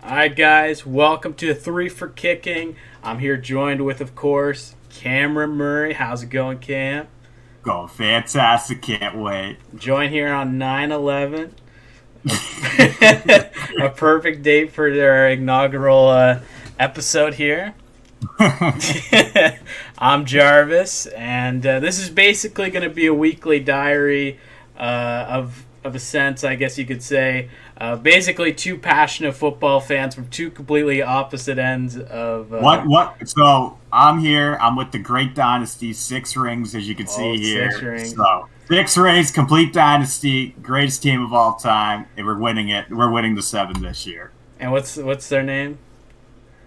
Alright, guys, welcome to Three for Kicking. I'm here joined with, of course, Cameron Murray. How's it going, Cam? Going fantastic. Can't wait. Joined here on 9/11. A perfect date for our inaugural episode here. I'm Jarvis, and this is basically going to be a weekly diary of a sense, I guess you could say. Basically, two passionate football fans from two completely opposite ends of. What? So I'm here. I'm with the Great Dynasty, 6 rings, as you can see here. 6 rings. So 6 rings, complete dynasty, greatest team of all time, and we're winning it. We're winning the 7 this year. And what's their name?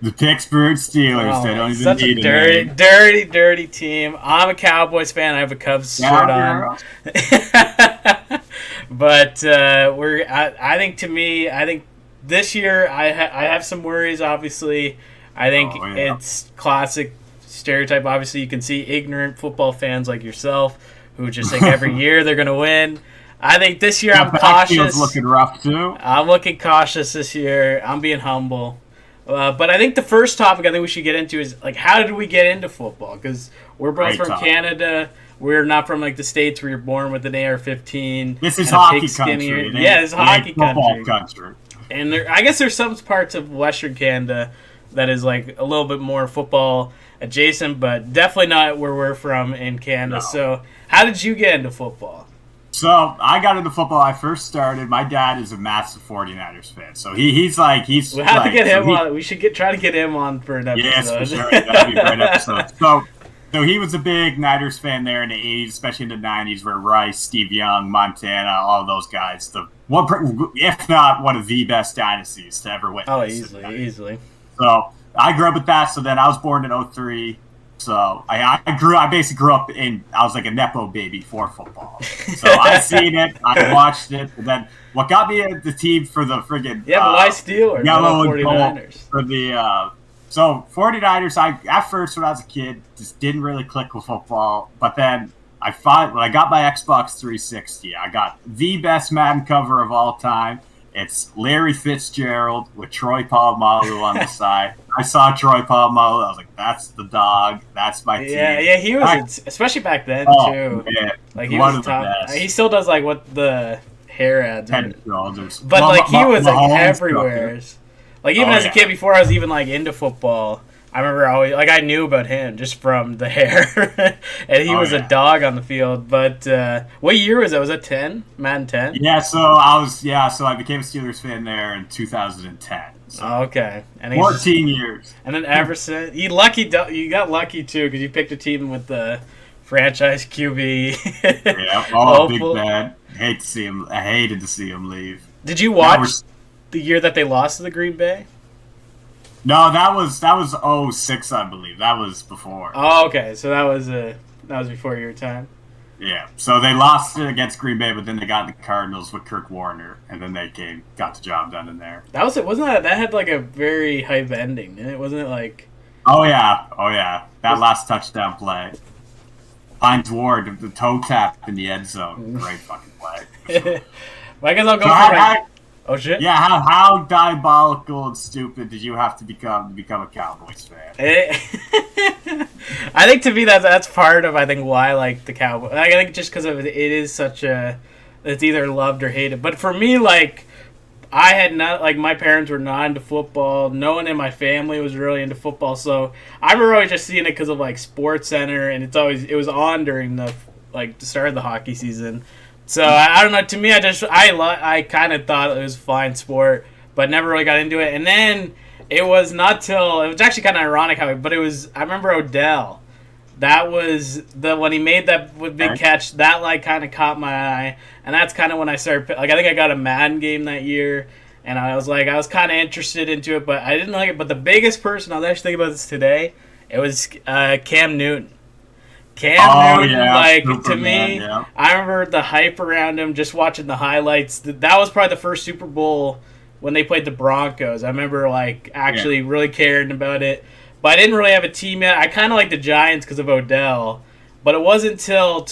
The Pittsburgh Steelers. They don't even such need a name. dirty team. I'm a Cowboys fan. I have a Cubs shirt on. But I think this year I have some worries. Obviously, I think it's classic stereotype. Obviously, you can see ignorant football fans like yourself who just think every year they're going to win. I think this year I'm cautious. Looking rough too. I'm looking cautious this year. I'm being humble. But I think the first topic I think we should get into is, like, how did we get into football? Because we're both from Canada. We're not from, like, the States where you're born with an AR-15. This is hockey country. Yeah, it's hockey country. And I guess there's some parts of Western Canada that is, like, a little bit more football adjacent, but definitely not where we're from in Canada. No. So how did you get into football? So I got into football. I first started. My dad is a massive 49ers fan, so he's. We have to get him on. We should try to get him on for an episode. Yes, for sure. That'd be a great episode. So he was a big Niners fan there in the 80s, especially in the 90s, where Rice, Steve Young, Montana, all those guys. If not one of the best dynasties to ever witness. Oh, easily. So I grew up with that. So then I was born in 03. So I basically grew up I was like a Nepo baby for football. So I seen it, I watched it, and then what got me at the team for the friggin' but why Steelers? Yellow and gold for the so 49ers, at first when I was a kid just didn't really click with football, but then when I got my Xbox 360, I got the best Madden cover of all time. It's Larry Fitzgerald with Troy Polamalu on the side. I saw Troy Polamalu. I was like, "That's the dog. That's my team." Yeah, he was, especially back then too. Man, like he was top. He still does like what the hair ads. But like he was like everywhere. Like even as a kid, before I was even like into football, I remember I knew about him just from the hair, and he was a dog on the field. But what year was that? Was that 10? Madden 10? Yeah, so I became a Steelers fan there in 2010. So okay, and 14 years. And then ever since, you got lucky too because you picked a team with the franchise QB. Yeah, Big Bad. I hated to see him leave. Did you watch the year that they lost to the Green Bay? No, that was 06, I believe. That was before. Oh, okay. So that was before your time. Yeah. So they lost it against Green Bay, but then they got the Cardinals with Kirk Warner, and then they got the job done in there. That was it. That had like a very hype ending, didn't it? Wasn't it like? Oh yeah. That last touchdown play. Hines Ward, the toe tap in the end zone. Great fucking play. Well, I guess I'll go for oh shit! Yeah, how diabolical and stupid did you have to become a Cowboys fan? I think to me that's part of why I like the Cowboys. I think just because it is such it's either loved or hated. But for me, like I had not my parents were not into football. No one in my family was really into football, so I remember always just seeing it because of like Sports Center, and it was on during the start of the hockey season. So I don't know. To me, I kind of thought it was a fine sport, but never really got into it. And then it was actually kind of ironic I remember Odell. That was when he made that big catch. That kind of caught my eye, and that's kind of when I started. I think I got a Madden game that year, and I was kind of interested into it, but I didn't like it. But the biggest person I was actually thinking about this today, it was Cam Newton. Cam Newton, to me, I remember the hype around him, just watching the highlights. That was probably the first Super Bowl when they played the Broncos. I remember, actually really caring about it. But I didn't really have a team yet. I kind of like the Giants because of Odell. But it wasn't until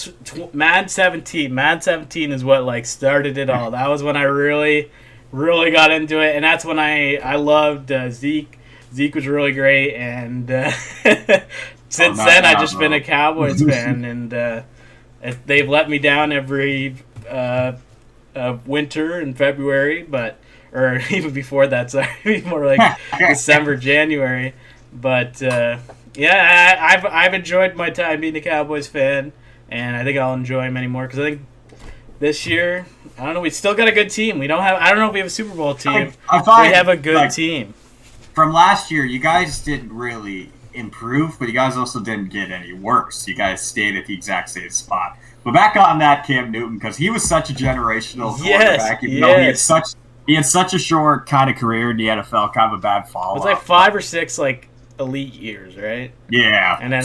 Madden 17. Madden 17 is what, started it all. That was when I really really got into it, and that's when I loved Zeke. Zeke was really great, and since then I've just been a Cowboys fan, and they've let me down every winter and February, or even before that, sorry, more like December, January. But yeah, I've enjoyed my time being a Cowboys fan, and I think I'll enjoy them anymore because I think this year, I don't know, we still got a good team. I don't know if we have a Super Bowl team. I find, we have a good team. From last year, you guys didn't really improve, but you guys also didn't get any worse. You guys stayed at the exact same spot. But back on that Cam Newton, because he was such a generational quarterback. Even though he had such a short kind of career in the NFL, kind of a bad follow-up. It was like 5 or 6 like elite years, right? Yeah. And then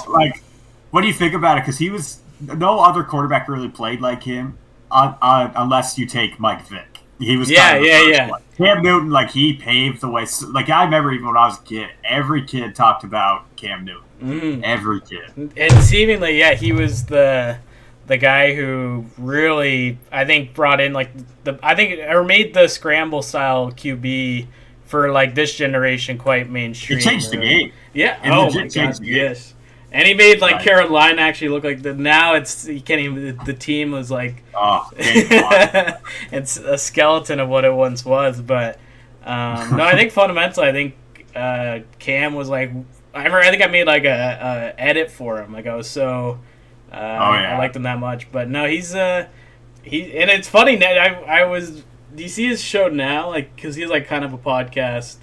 like, what do you think about it? Because no other quarterback really played like him, unless you take Mike Vick. He was kind of the first one. Cam Newton, like, he paved the way. Like, I remember even when I was a kid, every kid talked about Cam Newton. Mm. Every kid. And seemingly, yeah, he was the guy who really, I think, brought in, like, or made the scramble style QB for, like, this generation quite mainstream. He changed the game. Yeah. Oh, my God, yes. And he made, like, Carolina actually look like now you can't even, the team was like, it's a skeleton of what it once was. But, no, I think fundamentally, I think Cam was like, I think I made like a edit for him. Like, I was so, I liked him that much. But no, and it's funny, do you see his show now? Like, because he's like kind of a podcast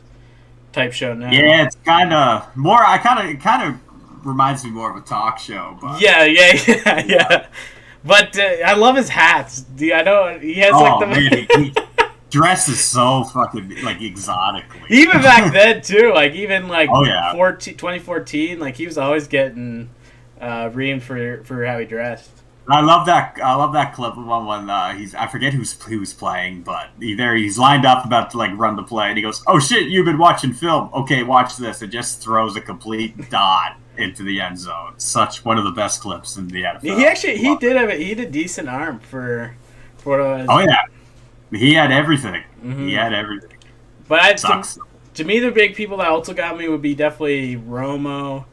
type show now. Yeah, it's kind of more, it kind of reminds me more of a talk show. But yeah. But I love his hats. I know he has he dresses so fucking like exotically. Even back then too, like even like 2014, like he was always getting reamed for how he dressed. I love that clip of him when I forget who's playing, but he's lined up about to like run the play, and he goes, "Oh shit, you've been watching film. Okay, watch this." It just throws a complete dot into the end zone. Such one of the best clips in the NFL. He did a decent arm for what it was. Oh yeah, he had everything. Mm-hmm. He had everything. But to me, the big people that also got me would be definitely Romo.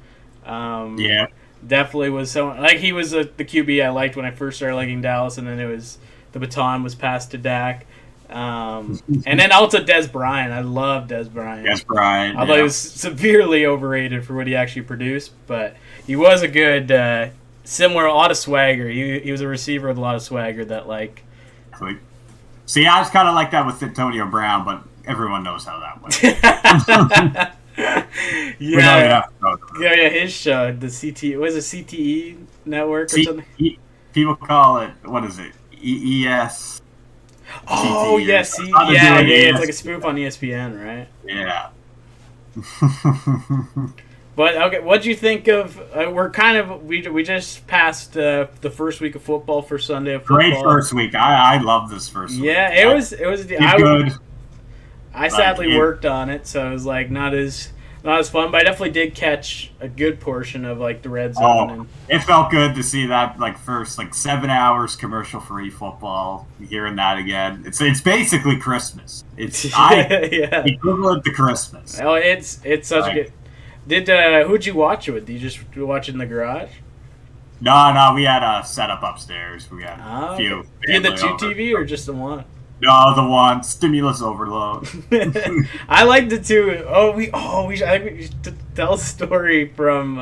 Yeah. Definitely was someone like he was the QB I liked when I first started liking Dallas, and then the baton was passed to Dak, and then also Dez Bryant. I love Dez Bryant. Dez Bryant, although he was severely overrated for what he actually produced, but he was a good, similar, a lot of swagger. He was a receiver with a lot of swagger that like. See, I was kind of like that with Antonio Brown, but everyone knows how that went. Yeah, his show, the CTE network or something. People call it, what is it? ES. Oh yes, it's like a spoof on ESPN, right? Yeah. But okay, what do you think of? We just passed the first week of football for Sunday of football. Great first week. I love this first week. Yeah, it was good. I sadly worked on it, so it was like not as fun, but I definitely did catch a good portion of like the red zone. It felt good to see that like first like 7 hours commercial free football. Hearing that again, it's basically Christmas. It's equivalent to Christmas. Oh, it's such a good. Who'd you watch it with? Did you just watch it in the garage? No, we had a setup upstairs. We had a few. You had the 2 TV or just the one? No, the one. Stimulus overload. I liked it too. I think we should tell a story from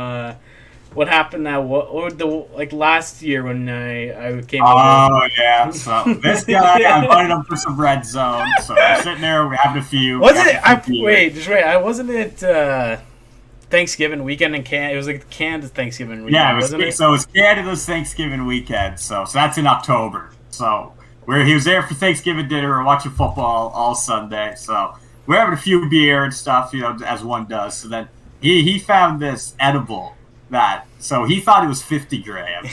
what happened last year when I came over. Oh yeah. So this guy, I invited him for some red zone. So we're sitting there, we're having a few. I wasn't it Thanksgiving weekend in Canada. It was like Canada's Thanksgiving weekend. Yeah, it was Canada's Thanksgiving weekend. So that's in October. So. He was there for Thanksgiving dinner. We're watching football all Sunday, so we're having a few beer and stuff, as one does. So then he found this edible so he thought it was 50 grams.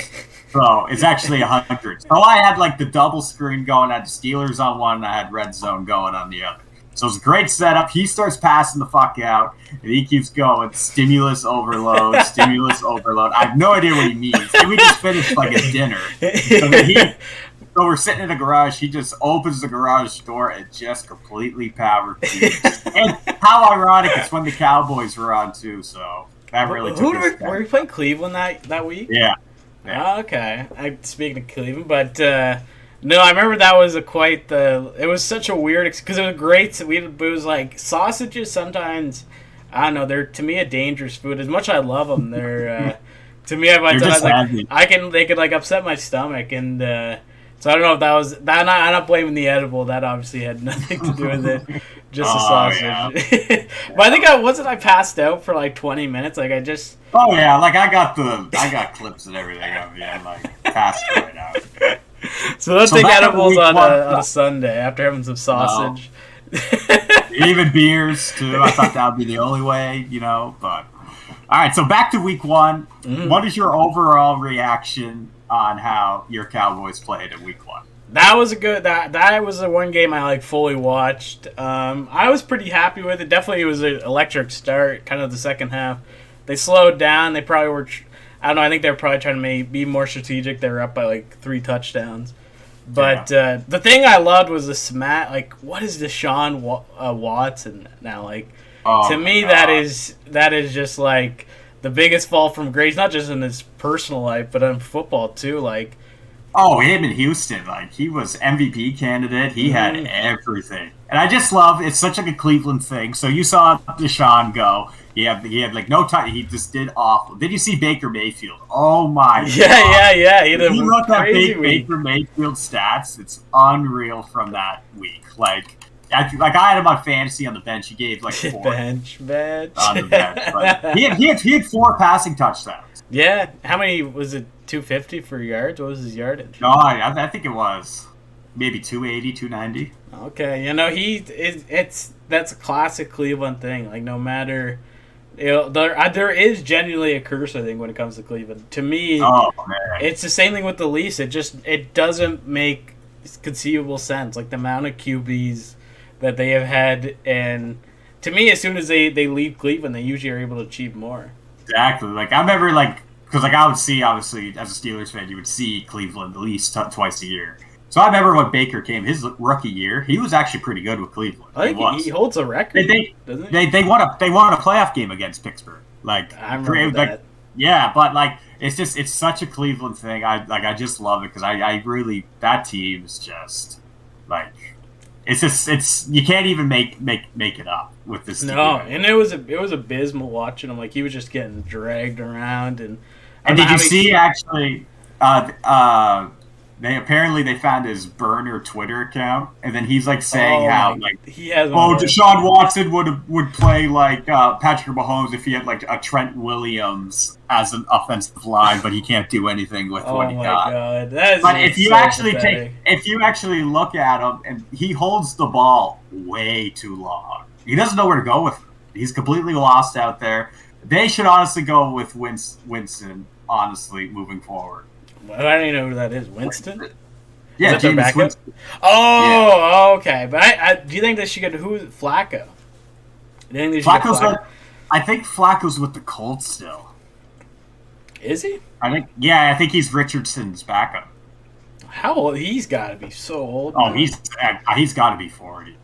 So it's actually 100. So I had like the double screen going. I had the Steelers on one, and I had Red Zone going on the other. So it's a great setup. He starts passing the fuck out, and he keeps going. Stimulus overload, stimulus overload. I have no idea what he means. And we just finished like a dinner. So we're sitting in a garage. He just opens the garage door and just completely power through. And how ironic it's when the Cowboys were on too. So that really took us were we playing Cleveland that week? Yeah. Oh, okay. Speaking of Cleveland, but no, I remember that was it was such a weird because it was great. It was like sausages sometimes. I don't know. They're to me a dangerous food. As much as I love them, they're to me. They could like upset my stomach, and so I don't know if that was that. I'm not blaming the edible. That obviously had nothing to do with it. Just the sausage. Yeah. But I think I passed out for like 20 minutes. Like I just. Oh yeah, like I got clips and everything of you. I'm like passed right now. So don't take edibles on a Sunday after having some sausage. No. Even beers too. I thought that would be the only way, But all right, so back to week one. Mm-hmm. What is your overall reaction on how your Cowboys played in week one? That was that was the one game I fully watched. I was pretty happy with it. Definitely, it was an electric start. Kind of the second half, they slowed down. They probably were. I don't know. I think they were probably trying to be more strategic. They were up by 3 touchdowns. But the thing I loved was the smack. What is Deshaun Watson now? To me, that is just the biggest fall from grace. Not just in his personal life, but in football too. Him in Houston, he was MVP candidate. He had everything, and I just love. It's such a Cleveland thing. So you saw Deshaun go. He had no time. He just did awful. Did you see Baker Mayfield? Oh my god! Yeah. He you look at Baker Mayfield stats. It's unreal from that week. I had him on fantasy on the bench. He gave 4 bench on the bench. But he had 4 passing touchdowns. Yeah, how many was it? 250 for yards? What was his yardage? No, I think it was maybe 280, 290. Okay, that's a classic Cleveland thing. No matter. There is genuinely a curse, I think, when it comes to Cleveland. To me, it's the same thing with the Leafs. It doesn't make conceivable sense. The amount of QBs that they have had, and to me, as soon as they leave Cleveland, they usually are able to achieve more. Exactly. I remember because I would see, obviously, as a Steelers fan, you would see Cleveland at least twice a year. So I remember when Baker came, his rookie year, he was actually pretty good with Cleveland. I think he holds a record. Doesn't he? They won a playoff game against Pittsburgh. I remember that. Yeah, but it's such a Cleveland thing. I just love it because I really, that team is just it's you can't even make it up with this team. No, and it was abysmal watching him. He was just getting dragged around and did you see actually? They found his burner Twitter account, and then he's saying he has. Deshaun Watson would play Patrick Mahomes if he had a Trent Williams as an offensive line, but he can't do anything with what he got. Oh my god, that is. But if you actually look at him, and he holds the ball way too long, he doesn't know where to go with it. He's completely lost out there. They should honestly go with Winston. Honestly, moving forward. I don't even know who that is. Winston? Yeah, is that James Winston. Oh, okay. But do you think they should get Flacco? Do you think they should get Flacco? I think Flacco's with the Colts still. Is he? I think he's Richardson's backup. How old? He's got to be so old. Oh, he's got to be 40.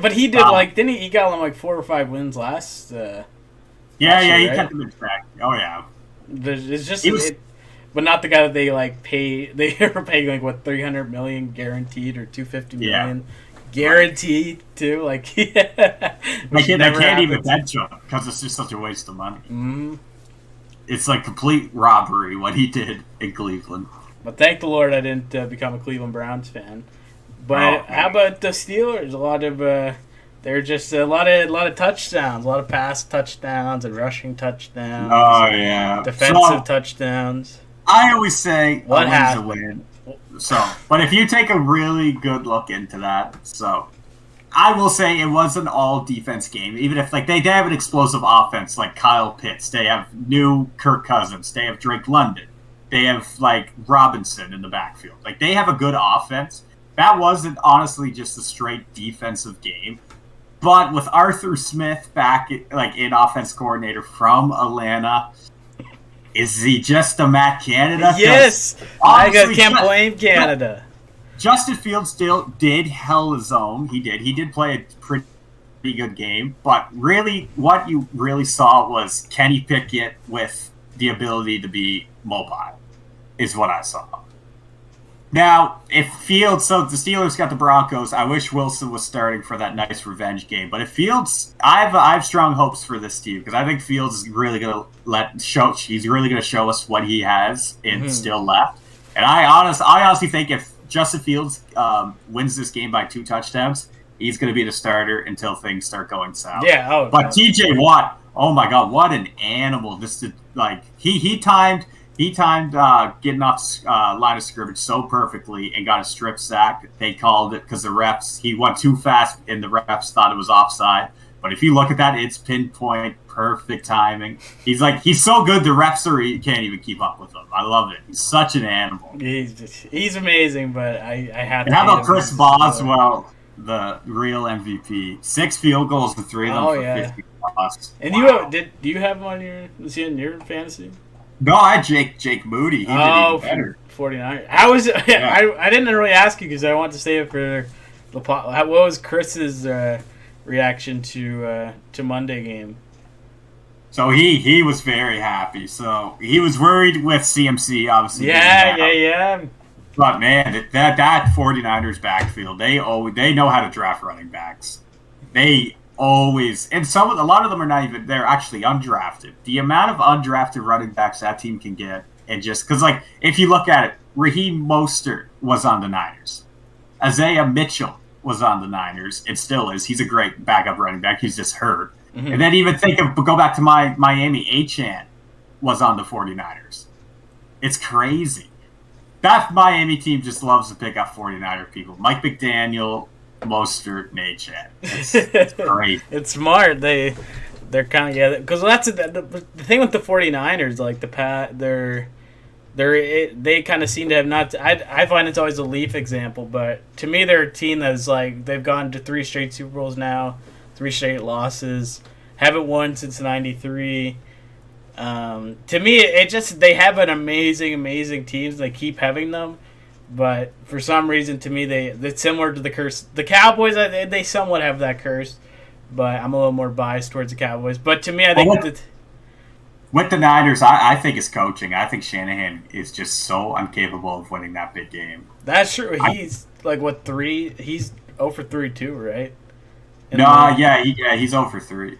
But he did didn't he? He got him 4 or 5 wins last. He kept him in track. Oh yeah. It's just, but not the guy that they pay. They were paying $300 million guaranteed or $250 million guaranteed too. They can't even bench him because it's just such a waste of money. Mm-hmm. It's complete robbery what he did in Cleveland. But thank the Lord I didn't become a Cleveland Browns fan. But how about the Steelers? A lot of they're just a lot of touchdowns, a lot of pass touchdowns and rushing touchdowns. Oh yeah, defensive touchdowns. I always say what happened? A win. So, but if you take a really good look into that, I will say it was an all-defense game. Even if they have an explosive offense like Kyle Pitts, they have new Kirk Cousins, they have Drake London, they have Robinson in the backfield. They have a good offense. That wasn't honestly just a straight defensive game. But with Arthur Smith back, in offense coordinator from Atlanta, Is he just a Matt Canada? Yes, I can't blame Canada. Justin Fields still did held his own. He did. He did play a pretty good game. But really, what you really saw was Kenny Pickett with the ability to be mobile, is what I saw. Now, if Fields, so the Steelers got the Broncos. I wish Wilson was starting for that nice revenge game. But if Fields, I have strong hopes for this team because I think Fields is really going to he's really going to show us what he has in still left. And I honestly think if Justin Fields wins this game by 2 touchdowns, he's going to be the starter until things start going south. Yeah. But T.J. Watt, oh my God, what an animal! He timed getting off line of scrimmage so perfectly and got a strip sack. They called it because the refs, he went too fast and the refs thought it was offside. But if you look at that, it's pinpoint, perfect timing. He's so good the refs can't even keep up with him. I love it. He's such an animal. He's amazing, but I have to. And how about Chris Boswell, the real MVP? 6 field goals, the 3 of them for 50 plus. And do you have him on your fantasy? No, I had Jake Moody. He did even better. 49. I didn't really ask you because I want to save it for the pot. What was Chris's reaction to Monday game? So he was very happy. So he was worried with CMC, obviously. Yeah. But man, that 49ers backfield, they know how to draft running backs. They always, and a lot of them are not even, they're actually undrafted. The amount of undrafted running backs that team can get, and just because, like, if you look at it, Raheem Mostert was on the Niners, Isaiah Mitchell was on the Niners, and still is. He's a great backup running back. He's just hurt. And then even go back to Miami, Achane was on the 49ers. It's crazy. That Miami team just loves to pick up 49er people. Mike McDaniel, Mostert, Achane. It's great. It's smart. They're kind of because that's the thing with the 49ers. Like they kind of seem to have not. I find it's always a Leaf example, but to me they're a team that's like they've gone to 3 straight Super Bowls now, 3 straight losses, haven't won since '93. To me, it just they have an amazing teams. They keep having them. But for some reason, to me, it's similar to the curse. The Cowboys, they somewhat have that curse, but I'm a little more biased towards the Cowboys. But to me, I think with the Niners, I think it's coaching. I think Shanahan is just so incapable of winning that big game. That's true. He's like what 3? He's 0 for 3 too, right? He's 0 for 3.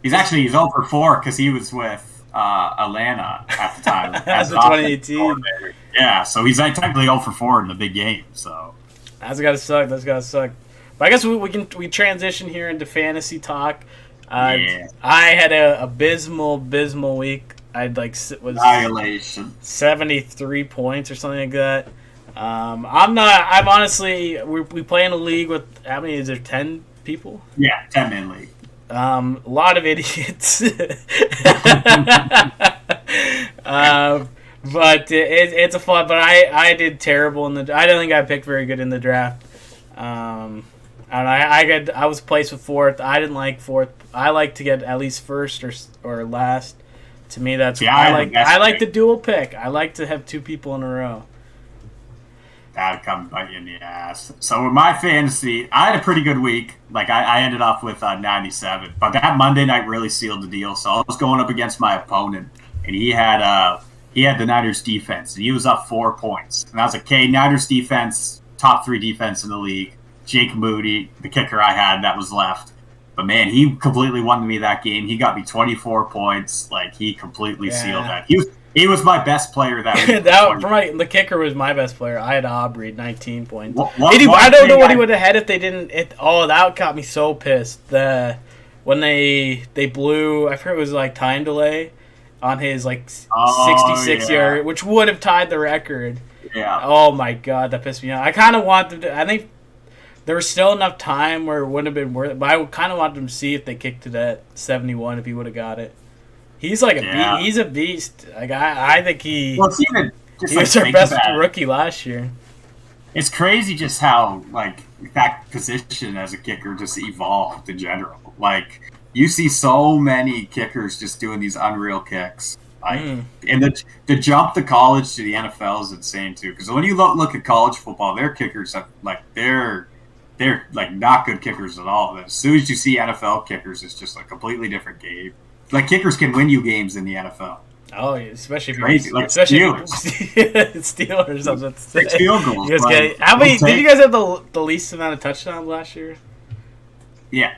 He's 0 for 4 because he was with Atlanta at the time. That's the 2018. Yeah, so he's technically 0 for 4 in the big game. So that's gotta suck. But I guess we transition here into fantasy talk. I had a abysmal week. I'd was annihilation, 73 points or something like that. I'm honestly we play in a league with how many is there? 10 people? Yeah, 10-man league. A lot of idiots. But it's a fun. But I did terrible in the. I don't think I picked very good in the draft. And I was placed with 4th. I didn't like 4th. I like to get at least first or last. To me, that's I like the dual pick. I like to have 2 people in a row. That'd come bite you in the ass. So with my fantasy, I had a pretty good week. Like I ended off with 97, but that Monday night really sealed the deal. So I was going up against my opponent, and he had the Niners defense, and he was up 4 points. And I was like, okay, Niners defense, top 3 defense in the league. Jake Moody, the kicker I had that was left. But man, he completely won me that game. He got me 24 points. Like he completely sealed that. He was my best player that week. The kicker was my best player. I had Aubrey, 19 points. I don't know what he would have had if they didn't. That got me so pissed. When they blew, I forget it was like time delay on his 66 yard, which would have tied the record. Yeah. Oh my God, that pissed me off. I kind of want them to. I think there was still enough time where it wouldn't have been worth it, but I kind of wanted them to see if they kicked it at 71 if he would have got it. He's like he's a beast. Like I think he was our best rookie last year. It's crazy just how that position as a kicker just evolved in general. Like you see so many kickers just doing these unreal kicks. Like, and the jump to college to the NFL is insane too. Because when you look at college football, their kickers have, like they're like not good kickers at all. As soon as you see NFL kickers, it's just a completely different game. Like kickers can win you games in the NFL. Oh, especially if crazy, you're, like especially Steelers. Steelers. I was about to say. 6 field goals. You guys how many? Did you guys have the least amount of touchdowns last year? Yeah.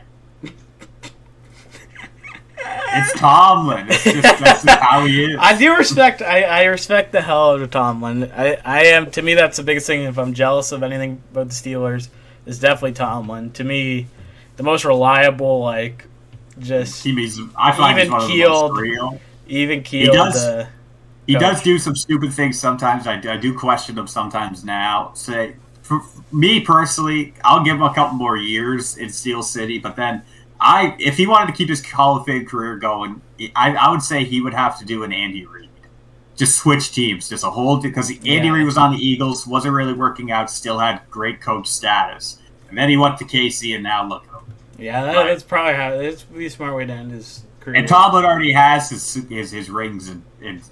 It's Tomlin. It's just that's just how he is. I do respect. I respect the hell out of Tomlin. I am. To me, that's the biggest thing. If I'm jealous of anything about the Steelers, is definitely Tomlin. To me, the most reliable, like, just I find he's one of the most real. Even keeled. He does do some stupid things sometimes. I do question him sometimes now. Say, for me personally, I'll give him a couple more years in Steel City, but then if he wanted to keep his Hall of Fame career going, I would say he would have to do an Andy Reid. Just switch teams, just a whole, because Andy Reid was on the Eagles, wasn't really working out, still had great coach status, and then he went to KC, and now look at him. Yeah, that's probably how. It's be a smart way to end his career. And Tomlin already has his rings in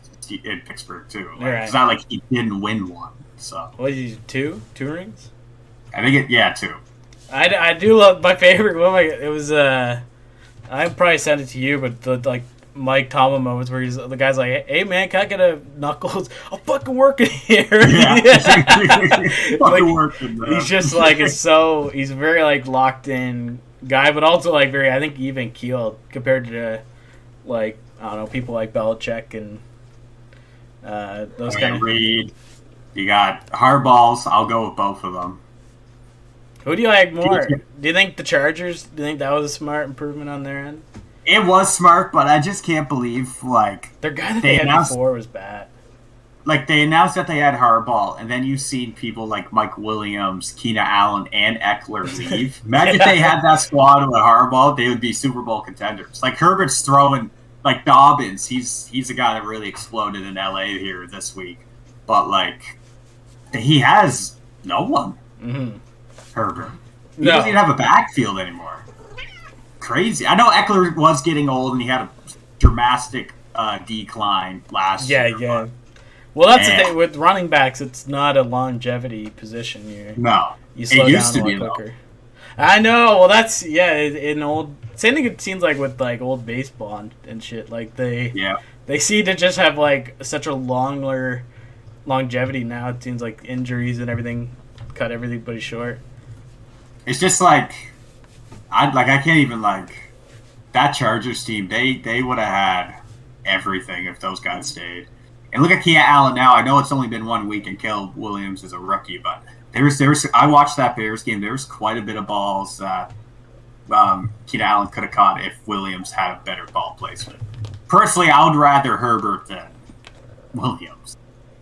Pittsburgh too. Like, right. It's not like he didn't win one. So what did you two rings? I think two. I do love my favorite one. It was I probably sent it to you, but the Mike Tomlin moments where the guy's like, "Hey man, can I get a Knuckles? I'll fucking work in here." Yeah. Fucking working. He's just he's very locked in guy, but also very I think even keeled compared to I don't know, people like Belichick and those kind of. Reed. You got hardballs. I'll go with both of them. Who do you like more? Do you think the Chargers? Do you think that was a smart improvement on their end? It was smart, but I just can't believe their guy that they had before was bad. They announced that they had Harbaugh, and then you've seen people like Mike Williams, Keenan Allen, and Eckler leave. Imagine if they had that squad with Harbaugh, they would be Super Bowl contenders. Herbert's throwing Dobbins. He's a guy that really exploded in LA here this week, but he has no one. Mm-hmm. Herbert. He doesn't even have a backfield anymore. Crazy. I know Eckler was getting old and he had a dramatic decline last year. Yeah. Well, that's the thing with running backs. It's not a longevity position. You slow down a lot quicker. I know. Well, that's in old. Same thing. It seems like with old baseball and shit. They seem to just have such a longer longevity now. It seems like injuries and everything cut everybody short. It's just I can't even that Chargers team. They would have had everything if those guys stayed. And look at Keenan Allen now. I know it's only been 1 week and Caleb Williams is a rookie, but there's I watched that Bears game. There was quite a bit of balls that Keenan Allen could have caught if Williams had a better ball placement. Personally, I would rather Herbert than Williams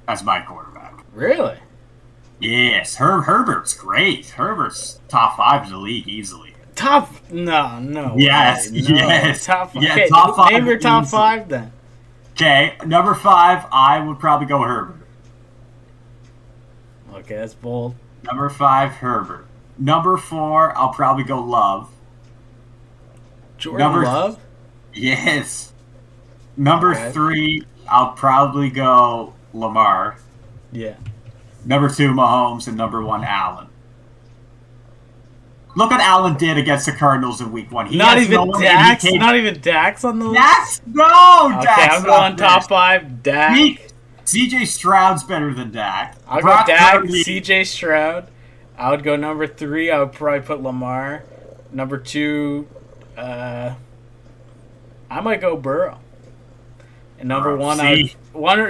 as my quarterback. Really? Yes, Herbert's great. Herbert's top 5 in the league easily. No. Yes, way. Yes. Top 5. Yeah, okay, top 5. Name your top 5 then. Okay, number 5, I would probably go Herbert. Okay, that's bold. Number 5, Herbert. Number 4, I'll probably go Love. Jordan Love? Yes. Number 3, I'll probably go Lamar. Yeah. Number 2, Mahomes, and number 1, Allen. Look what Allen did against the Cardinals in Week 1. Not even Dax on the list? Dax? No, okay, Dax. I'm going top 5, Dak. CJ Stroud's better than Dak. I'll go Dak, CJ Stroud. I would go number 3. I would probably put Lamar. Number 2, I might go Burrow. And number 1,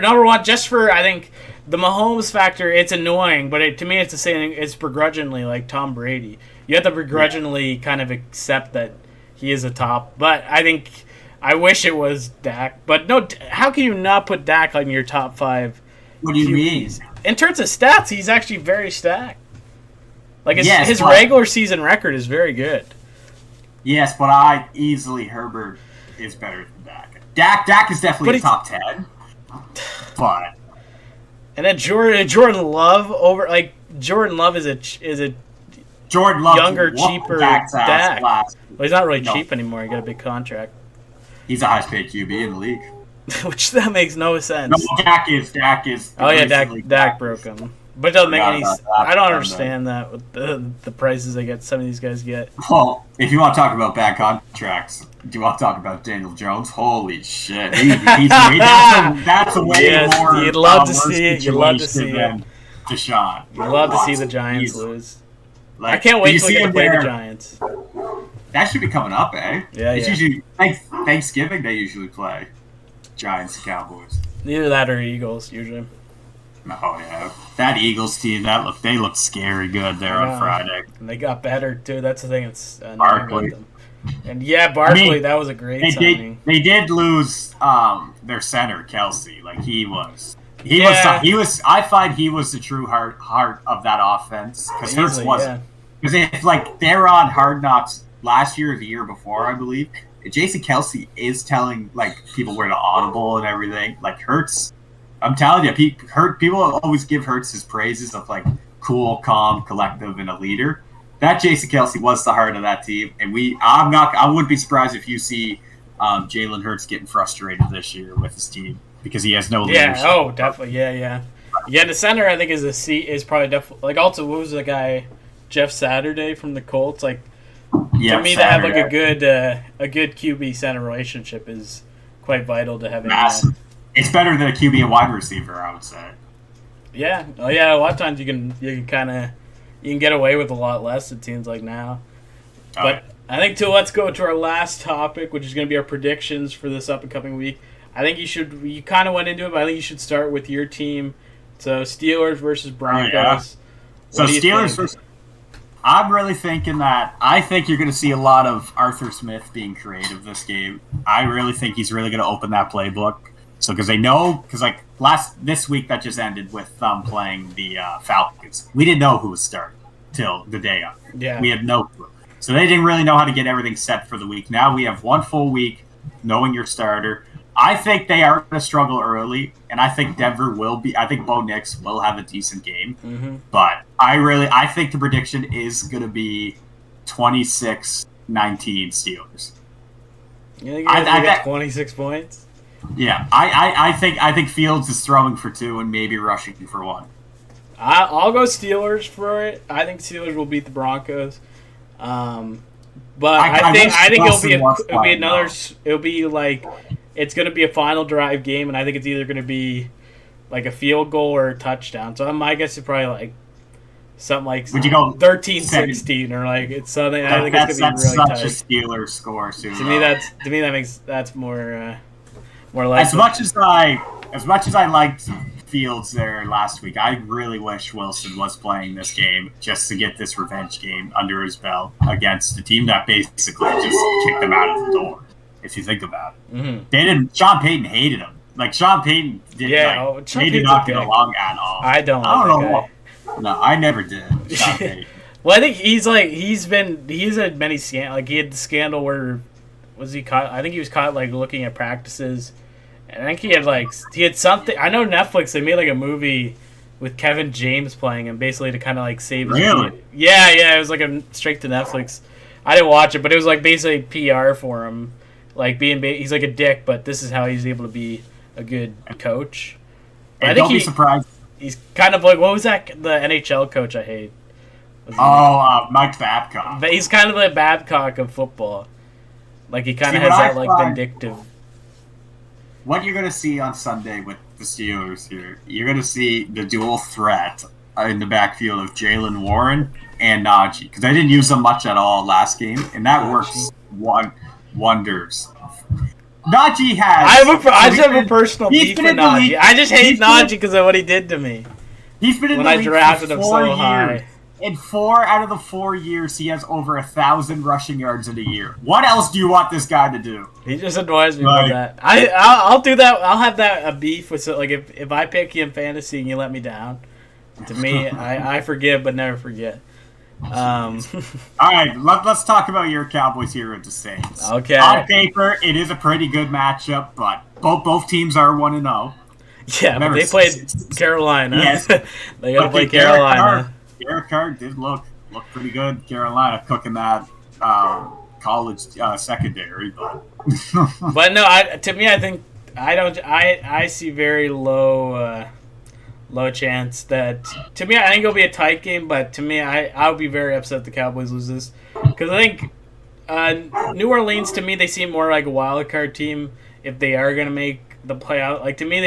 number 1, just for, I think, the Mahomes factor, it's annoying, but to me it's the same. It's begrudgingly like Tom Brady. You have to begrudgingly kind of accept that he is a top. But I wish it was Dak. But no, how can you not put Dak on your top 5? What do you mean? In terms of stats, he's actually very stacked. His regular season record is very good. Yes, but Herbert is better than Dak. Dak is definitely top 10. But. And then Jordan Love Jordan Love is a Jordan Love younger, cheaper Dak. Well, he's not really cheap anymore. He got a big contract. He's the highest paid QB in the league. which that makes no No, sense. Dak is. Oh yeah, recently Dak broke him. But it doesn't make Forgot any. about that. I don't understand that with the prices they get. Some of these guys get. Well, if you want to talk about bad contracts, do you want to talk about Daniel Jones? Holy shit, that's a way Yes, more. you'd love to worse see it. You'd love to situation see than Deshaun. You love to see the Watson. Giants He's- lose. like, I can't do wait you till we see get to him play the there? Giants. That should be coming up, eh? Yeah, It's yeah. usually Thanksgiving. They usually play Giants and Cowboys. Neither that or Eagles usually. Oh yeah, that Eagles team they looked scary good there I know. on Friday. And they got better too. That's the thing. It's Barkley. them. And yeah, Barkley, mean, that was a great They signing. did lose their center Kelsey. Like he was. Yeah. I find he was the true heart of that offense because Hurts Easily, wasn't. Because if like they're on Hard Knocks last year or the year before, I believe Jason Kelsey is telling like people where to audible and everything. Like Hurts, I'm telling you, people always give Hurts his praises of like cool, calm, collective, and a leader. That Jason Kelsey was the heart of that team, and I wouldn't be surprised if you see Jalen Hurts getting frustrated this year with his team because he has no Yeah. leadership. Oh, definitely. Yeah. Yeah, the center I think is probably definitely like also what was the guy Jeff Saturday from the Colts like. Yeah, To me, to have like a good QB center relationship is quite vital to having. massive. It's better than a QB and wide receiver, I would say. Yeah. Oh yeah. A lot of times you can get away with a lot less. It seems like now. But I think let's go to our last topic, which is going to be our predictions for this up and coming week. I think you kind of went into it, but I think you should start with your team. So Steelers versus Broncos. yeah. So What do you Steelers think? versus. I'm really thinking that I think you're going to see a lot of Arthur Smith being creative this game. I really think he's really going to open that playbook. So because like this week that just ended with them playing the Falcons, we didn't know who was starting till the day of. Yeah. We had no clue. So they didn't really know how to get everything set for the week. Now we have one full week knowing your starter. I think they are going to struggle early, and I think Denver will be. I think Bo Nix will have a decent game, Mm-hmm. but I think the prediction is going to be 26-19 Steelers. You think you're I going to get bet- 26 points? Yeah, I think Fields is throwing for 2 and maybe rushing for 1. I'll go Steelers for it. I think Steelers will beat the Broncos. But I think Wilson wants it'll be playing, another. though. It'll be like it's going to be a final drive game, and I think it's either going to be like a field goal or a touchdown. So my guess is probably like something like Would you go 13-16 or like it's something. I think it's going to be really such tight. a Steelers score too. To me, that's more likely. As much as I liked Fields there last week, I really wish Wilson was playing this game just to get this revenge game under his belt against a team that basically just kicked him out of the door. If you think about it, Mhm. they didn't. Sean Payton hated him. Like Sean Payton did. Yeah, like, Sean they did Payton's not a get dick. along at all. I don't I don't like know. that What, no, I never did. Sean Payton. Well, I think he's had many like he had the scandal where was he caught? I think he was caught like looking at practices, and I think he had something. I know Netflix they made like a movie with Kevin James playing him basically to kind of like save his Really? Yeah, it was like a straight to Netflix. I didn't watch it, but it was like basically PR for him, like he's like a dick, but this is how he's able to be a good coach. But And don't be surprised. he's kind of like what was that the NHL coach I hate. Was he- Mike Babcock. But he's kind of the Babcock of football. Like he kind of See, has what that I like find- vindictive. What you're going to see on Sunday with the Steelers here, you're going to see the dual threat in the backfield of Jalen Warren and Najee. Because I didn't use them much at all last game, and that works wonders. Najee has... I just have a personal he's beef been with in the Najee. league- I just hate he's been- Najee because of what he did to me He's been in when the I league drafted for him 4 so years. high. In 4 out of the 4 years, he has over 1,000 rushing yards in a year. What else do you want this guy to do? He just annoys me Like- with that. I'll do that. I'll have that a beef with like if I pick you in fantasy and you let me down. To me, I forgive but never forget. All right, let's talk about your Cowboys here at the Saints. Okay. On paper, it is a pretty good matchup, but both teams are 1-0. Yeah, but Remember, they played Carolina. Yes. They got to But play Derek Carolina. Derek Carr did look pretty good. Carolina cooking that college secondary, but But no, to me, I think I don't. I see very low chance that. To me, I think it'll be a tight game. But to me, I'll be very upset if the Cowboys lose this because I think New Orleans, to me, they seem more like a wild card team if they are going to make the playout. Like, to me,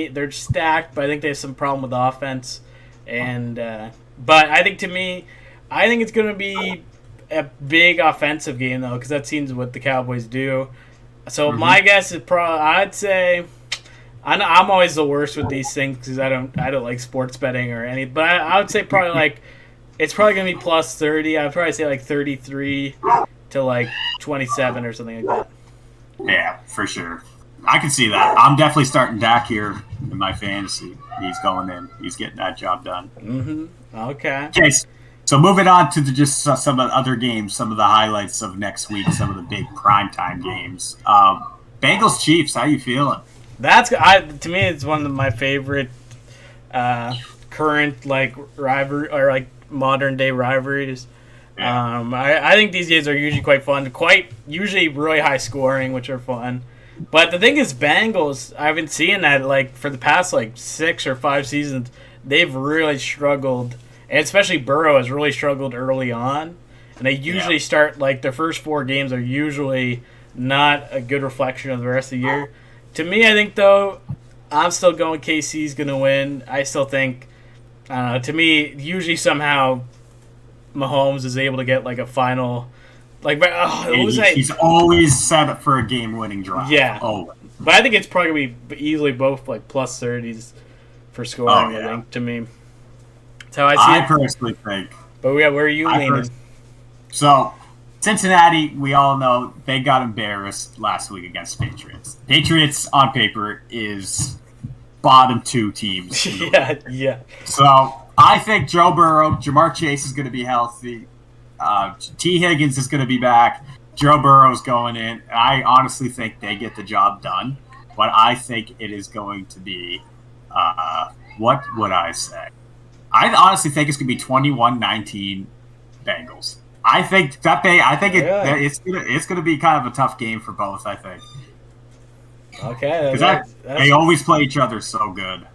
they're stacked, but I think they have some problem with offense. And but I think it's going to be a big offensive game though, because that seems what the Cowboys do. So my guess is I'd say I'm always the worst with these things because I don't like sports betting or any. But I would say probably like it's probably going to be plus 30. I'd probably say like 33 to like 27 or something like that. Yeah, for sure. I can see that. I'm definitely starting Dak here in my fantasy. He's going in. He's getting that job done. Okay. Okay, so moving on to just some of the other games, some of the highlights of next week, some of the big primetime games. Bengals Chiefs, how you feeling? To me, it's one of my favorite current like rivalry or like modern day rivalries. Yeah. I think these games are usually quite fun, usually really high scoring, which are fun. But the thing is, Bengals, I've been seeing that like for the past like 6 or 5 seasons, they've really struggled, and especially Burrow has really struggled early on. And they usually start like their first 4 games are usually not a good reflection of the rest of the year. To me, I think though, I'm still going KC's going to win. I still think, to me, usually somehow Mahomes is able to get like a final. Like, he's always set up for a game-winning drive. Yeah. Oh, but I think it's probably going to be easily both like plus 30s for scoring. I think to me, that's how I see it. I personally think. But yeah, where are you leaning? So, Cincinnati, we all know they got embarrassed last week against Patriots. Patriots on paper is bottom 2 teams. Yeah. So I think Joe Burrow, Jamar Chase is going to be healthy. T. Higgins is going to be back. Joe Burrow's going in. I honestly think they get the job done, but I think it is going to be, what would I say? I honestly think it's going to be 21-19 Bengals. I think it's going to be kind of a tough game for both, I think. Okay. They always play each other so good.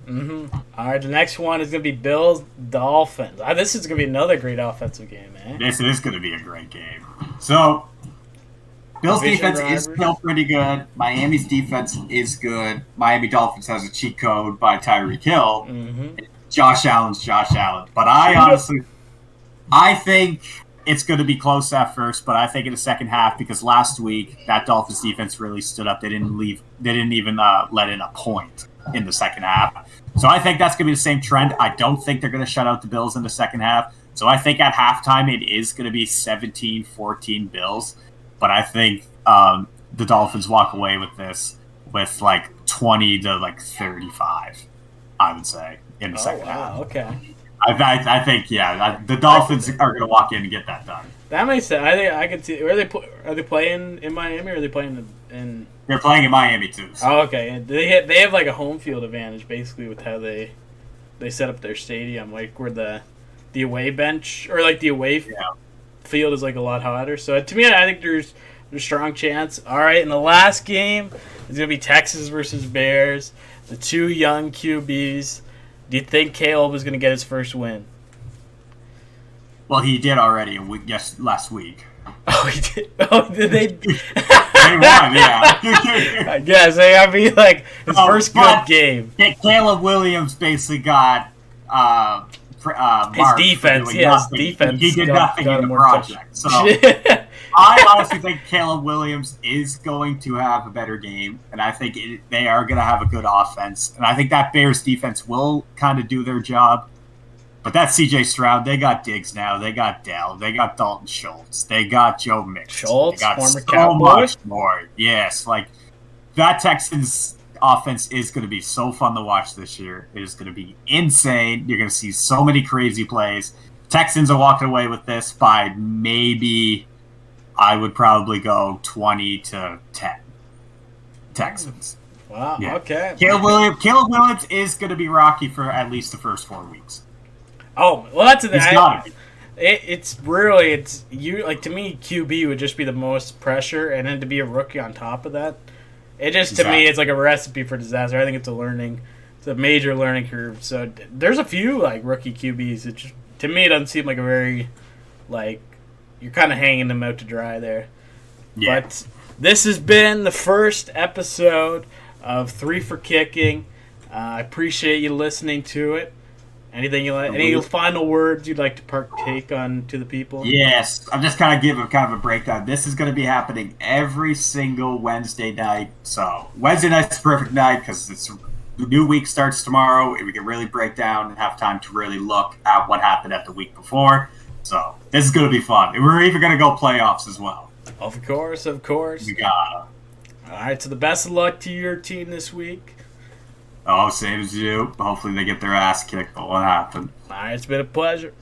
All right, the next one is going to be Bills-Dolphins. This is going to be another great offensive game, man. This is going to be a great game. So, Bills' defense is still pretty good. Miami's defense is good. Miami Dolphins has a cheat code by Tyreek Hill. Josh Allen's Josh Allen. But I think it's going to be close at first, but I think in the second half, because last week that Dolphins defense really stood up. They didn't even let in a point in the second half. So I think that's going to be the same trend. I don't think they're going to shut out the Bills in the second half. So I think at halftime it is going to be 17-14 Bills. But I think the Dolphins walk away with this with like 20 to like 35, I would say, in the second half. Okay. I think, the Dolphins are going to walk in and get that done. That makes sense. I think I could see. Are they playing in Miami or are they playing in? They're playing in Miami too. So. Oh, okay. And they have like a home field advantage basically with how they set up their stadium, like where the away bench or like the away field is like a lot hotter. So to me, I think there's a strong chance. All right, and the last game is gonna be Texas versus Bears, the 2 young QBs. Do you think Caleb is going to get his first win? Well, he did already last week. Oh, he did? Oh, did they? They won, yeah. I guess. I mean, like, his first good game. Caleb Williams basically got his defense. Yeah, his defense. He did nothing in the project. So I honestly think Caleb Williams is going to have a better game, and I think they are going to have a good offense. And I think that Bears defense will kind of do their job. But that's C.J. Stroud. They got Diggs now. They got Dell. They got Dalton Schultz. They got Joe Mixon. Schultz, they got former so Cowboy. Much more. Yes, like that Texans offense is going to be so fun to watch this year. It is going to be insane. You're going to see so many crazy plays. Texans are walking away with this by maybe, I would probably go 20-10. Texans. Wow. Yeah. Okay. Caleb Williams is going to be rocky for at least the first 4 weeks. Oh, well, that's the thing. It's you like to me. QB would just be the most pressure, and then to be a rookie on top of that. It just, to me, it's like a recipe for disaster. I think it's a major learning curve. So there's a few like rookie QBs. It just, to me, it doesn't seem like a very, like, you're kind of hanging them out to dry there. Yeah. But this has been the first episode of 3 for Kicking. I appreciate you listening to it. Anything any final words you'd like to partake on to the people? Yes, I'm just kind of giving kind of a breakdown. This is going to be happening every single Wednesday night. So Wednesday night's the perfect night because the new week starts tomorrow. We can really break down and have time to really look at what happened at the week before. So this is going to be fun. And we're even going to go playoffs as well. Of course. We got it. All right, so the best of luck to your team this week. Oh, same as you. Hopefully they get their ass kicked, but what happened? All right, it's been a pleasure.